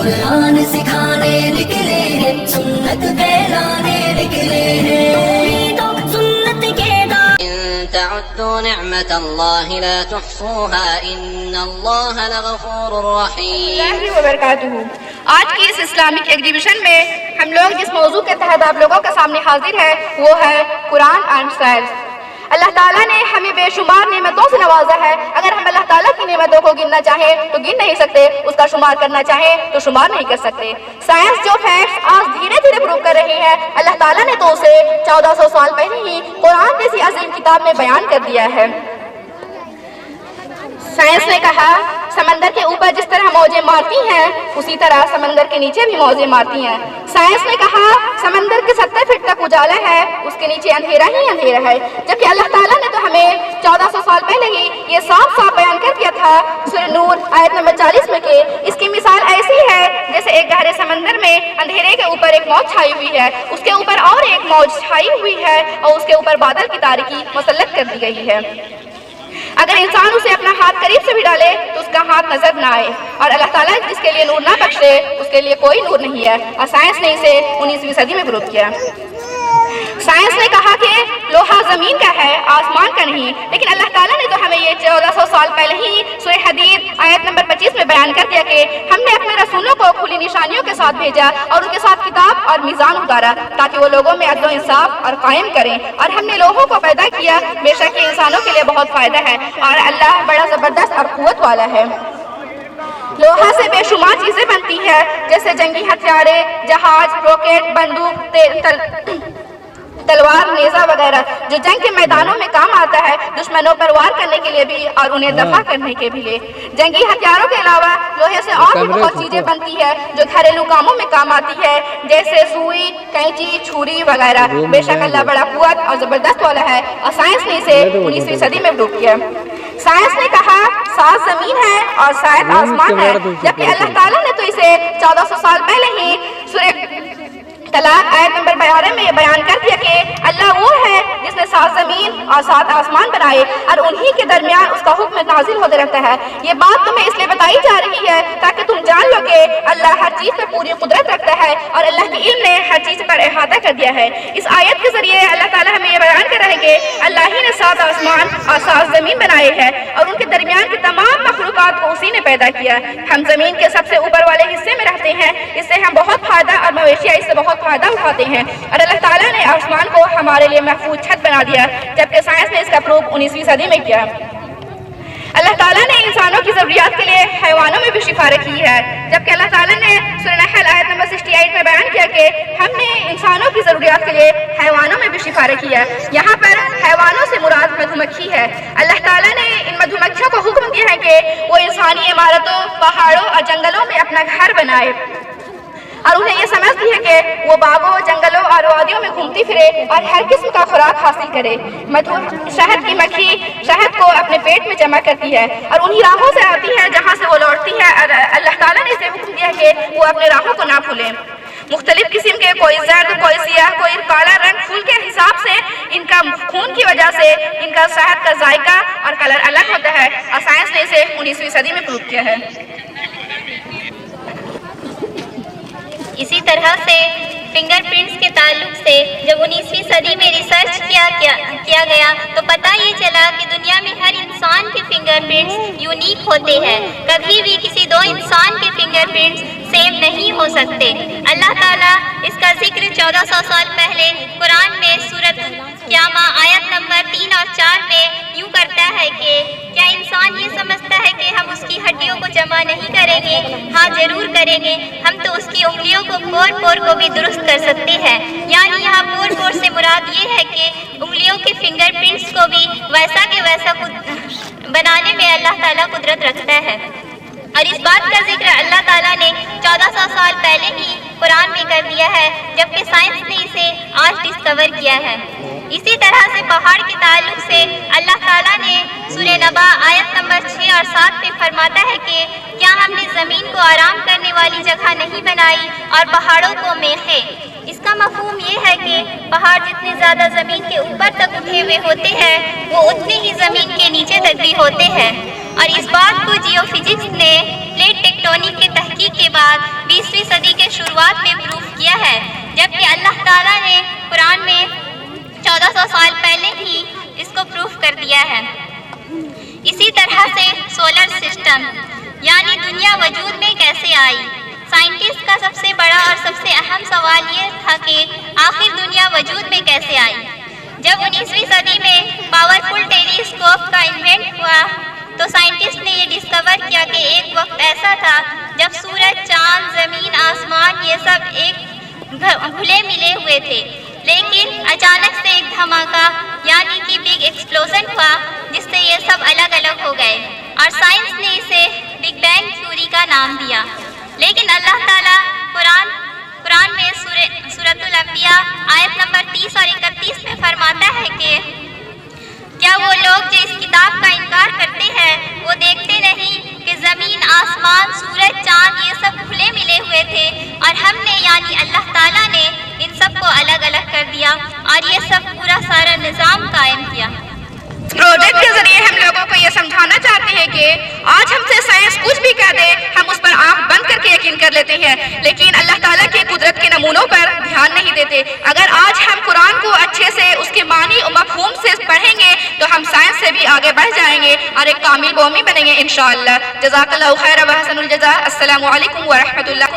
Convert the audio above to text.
قرآن سکھانے نکلے ہیں، سنت پھیلانے نکلے ہیں، توحید و سنت کے إن تعدوا نعمة الله لا تحصوها إن الله لغفور رحيم. اللہ وبرکاتہ. آج کی اس اسلامک ایگزیبیشن میں ہم لوگ جس موضوع کے تحت آپ لوگوں کے سامنے حاضر ہے وہ ہے قرآن اینڈ سائنس. اللہ تعالیٰ نے ہمیں بے شمار نعمتوں سے نوازا ہے. اگر ہم اللہ تعالیٰ کی نعمتوں کو گننا چاہیں تو گن نہیں سکتے، اس کا شمار کرنا چاہیں تو شمار نہیں کر سکتے. سائنس جو فیکٹس آج دھیرے دھیرے پروو کر رہی ہے، اللہ تعالیٰ نے تو اسے 1400 سال پہلے ہی قرآن جیسی عظیم کتاب میں بیان کر دیا ہے. سائنس نے کہا سمندر کے اوپر جس طرح موجیں مارتی ہیں اسی طرح سمندر کے نیچے بھی موجیں مارتی ہیں. سائنس نے کہا سمندر کے 70 فٹ تک اجالا ہے، اس کے نیچے اندھیرا ہی اندھیرا ہے. جبکہ اللہ تعالیٰ نے تو ہمیں 1400 سال پہلے ہی یہ صاف صاف بیان کر دیا تھا سورہ نور آیت نمبر 40 میں کہ اس کی مثال ایسی ہے جیسے ایک گہرے سمندر میں اندھیرے کے اوپر ایک موج چھائی ہوئی ہے، اس کے اوپر اور ایک موج چھائی ہوئی ہے اور اس کے اوپر بادل کی تاریکی مسلط کر دی گئی ہے. اگر انسان اسے اپنا ہاتھ قریب سے بھی ڈالے تو اس کا ہاتھ نظر نہ آئے، اور اللہ تعالیٰ جس کے لیے نور نہ بخشے اس کے لیے کوئی نور نہیں ہے. اور سائنس نے اسے 19ویں صدی میں پروو کیا. سائنس نے کہا کہ لوہا زمین کا ہے آسمان کا نہیں، لیکن اللہ تعالیٰ نے تو ہمیں یہ 1400 سال پہلے ہی سورہ حدید آیت نمبر 25 میں بیان کر دیا کہ ہم نے اپنے رسولوں کو کھلی نشانیوں کے ساتھ بھیجا اور ان کے ساتھ کتاب اور میزان اتارا تاکہ وہ لوگوں میں عدل و انصاف اور قائم کریں. اور ہم نے لوہوں کو پیدا کیا، بے شک یہ انسانوں کے لیے بہت فائدہ ہے اور اللہ بڑا زبردست اور قوت والا ہے. لوہا سے بے شمار چیزیں بنتی ہے جیسے جنگی ہتھیاریں، جہاز، راکٹ، بندوق، تلوار، نیزہ وغیرہ جو جنگ کے میدانوں میں کام آتا ہے، دشمنوں پر وار کرنے کے لیے بھی اور انہیں دفع کرنے کے بھی لیے. جنگی ہتھیاروں کے علاوہ لوہے سے اور بھی بہت چیزیں بنتی ہے جو گھریلو کاموں میں کام آتی ہے جیسے سوئی، کینچی، چھری وغیرہ. بے شک اللہ بڑا قوت اور زبردست والا ہے اور سائنس نے اسے 19ویں صدی میں پروو کیا. سائنس نے کہا 7 زمین ہے اور 7 آسمان ہے، جبکہ اللہ تعالیٰ نے تو اسے 1400 سال پہلے ہی سورہ طلاق آیت نمبر 12 میں یہ بیان کر دیا کہ اللہ وہ ہے جس نے 7 زمین اور 7 آسمان بنائے اور انہی کے درمیان اس کا حکم نازل ہوتا رہتا ہے. یہ بات تمہیں اس لیے بتائی جا رہی ہے تاکہ تم جان لو کہ اللہ ہر چیز پر پوری قدرت رکھتا ہے اور اللہ کے علم نے ہر چیز پر احاطہ کر دیا ہے. اس آیت کے ذریعے اللہ تعالیٰ ہمیں یہ بیان کر رہے ہیں کہ اللہ ہی نے 7 آسمان اور 7 زمین بنائے ہیں اور ان کے درمیان کی تمام مخلوقات کو اسی نے پیدا کیا. ہم زمین کے سب سے اوپر والے حصے میں رہتے ہیں، اس سے ہم بہت فائدہ اور مویشیاں اس سے بہت فائدہ اٹھاتے ہیں، اور اللہ تعالیٰ نے آسمان کو ہمارے لیے محفوظ چھت بنا دیا، جبکہ سائنس نے اس کا پروف 19ویں صدی میں کیا. اللہ تعالیٰ نے انسانوں کی ضروریات کے لیے حیوانوں میں بھی شفا رکھی ہے، جبکہ اللہ تعالیٰ نے سورہ نحل آیت نمبر 68 میں بیان کیا کہ ہم نے انسانوں کی ضروریات کے لیے حیوانوں میں بھی شفا رکھی ہے. یہاں پر حیوانوں سے مراد مدھو مکھی ہے. اللہ تعالیٰ نے ان مدھو مکھیوں کو حکم دیا ہے کہ وہ انسانی عمارتوں، پہاڑوں اور جنگلوں میں اپنا گھر بنائے اور انہیں یہ سمجھتی ہے کہ وہ باغوں، جنگلوں اور وادیوں میں گھومتی پھرے اور ہر قسم کا خوراک حاصل کرے. شہد کی مکھی شہد کو اپنے پیٹ میں جمع کرتی ہے اور انہی راہوں سے آتی ہے جہاں سے وہ لوٹتی ہے، اور اللہ تعالیٰ نے اسے حکم دیا کہ وہ اپنے راہوں کو نہ بھولیں. مختلف قسم کے کوئی زرد، کوئی سیاہ، کوئی کالا رنگ پھول کے حساب سے ان کا خون کی وجہ سے ان کا شہد کا ذائقہ اور کلر الگ ہوتا ہے، اور سائنس نے اسے 19ویں صدی میں پروو کیا ہے. اسی طرح سے فنگر پرنٹس کے تعلق سے جب 19ویں صدی میں ریسرچ کیا گیا تو پتہ یہ چلا کہ دنیا میں ہر انسان کے فنگر پرنٹس یونیک ہوتے ہیں. کبھی بھی کسی 2 انسان کے فنگر پرنٹس سیم نہیں ہو سکتے. اللہ تعالیٰ اس کا ذکر 1400 سال پہلے قرآن میں سورۃ القیامہ آیت نمبر 3 اور 4 میں یوں کرتا ہے کہ کیا انسان یہ سمجھتا ہے کہ ہم اس کی ہڈیوں کو جمع نہیں کریں گے؟ ہاں ضرور کریں گے. ہم تو اس کی انگلیوں کو پور کو بھی درست کر سکتے ہیں. یعنی یہاں پور سے مراد یہ ہے کہ انگلیوں کے فنگر پرنٹس کو بھی ویسا کے ویسا بنانے میں اللہ تعالیٰ قدرت رکھتا ہے. اور اس بات کا ذکر اللہ تعالیٰ نے 1400 سال پہلے ہی قرآن میں کر دیا ہے، جبکہ سائنس نے اسے آج ڈسکور کیا ہے. اسی طرح سے پہاڑ کے تعلق سے اللہ تعالیٰ نے سورہ نبا آیت نمبر 6 اور 7 میں فرماتا ہے کہ کیا ہم نے زمین کو آرام کرنے والی جگہ نہیں بنائی اور پہاڑوں کو میخے. اس کا مفہوم یہ ہے کہ پہاڑ جتنے زیادہ زمین کے اوپر تک اٹھے ہوئے ہوتے ہیں وہ اتنے ہی زمین کے نیچے تک بھی ہوتے ہیں. اور اس بات کو جیو فزکس نے پلیٹ ٹیکٹونک کی تحقیق کے بعد 20 19ویں صدی کے شروعات میں پروف کیا ہے، جبکہ اللہ تعالیٰ نے قرآن میں 1400 سال پہلے ہی اس کو پروف کر دیا ہے۔ اسی طرح سے سولر سسٹم یعنی دنیا وجود میں کیسے آئی؟ سائنٹسٹ کا سب سے بڑا اور سب سے اہم سوال یہ تھا کہ آخر دنیا وجود میں کیسے آئی؟ جب 19ویں صدی میں پاورفل ٹیلیسکوپ کا انوینٹ ہوا تو سائنٹسٹ نے یہ ڈسکور کیا کہ ایک وقت ایسا تھا جب سورج، چاند، زمین، آسمان یہ سب ایک گھلے ملے ہوئے تھے، لیکن اچانک سے ایک دھماکہ یعنی کہ بگ ایکسپلوژن ہوا جس سے یہ سب الگ الگ ہو گئے اور سائنس نے اسے بگ بینگ تھیوری کا نام دیا۔ لیکن اللہ تعالیٰ قرآن میں سورۃ الانبیاء آیت نمبر 30 اور 31 میں فرماتا ہے کہ کیا وہ لوگ جو اس کتاب کا انکار کرتے ہیں وہ دیکھتے نہیں کہ زمین، آسمان، سورج، چاند یہ سب کھلے ملے ہوئے تھے اور ہم نے یعنی اللہ تعالیٰ نے ان سب کو الگ الگ کر دیا اور یہ سب پورا سارا نظام قائم کیا۔ پروجیکٹ کے ذریعے ہم لوگوں کو یہ سمجھانا چاہتے ہیں کہ آج ہم سے سائنس کچھ بھی کہہ دے ہم اس پر آنکھ بند کر کے یقین کر لیتے ہیں، لیکن اللہ تعالیٰ کے قدرت کے نمونوں پر دھیان نہیں دیتے۔ اگر آج ہم قرآن کو اچھے سے اس کے معنی و مفہوم سے پڑھیں گے تو ہم سائنس سے بھی آگے بڑھ جائیں گے اور ایک کامل قومی بنیں گے انشاءاللہ۔ جزاک اللہ خیر و حسن الجزا۔ السلام علیکم ورحمۃ اللہ۔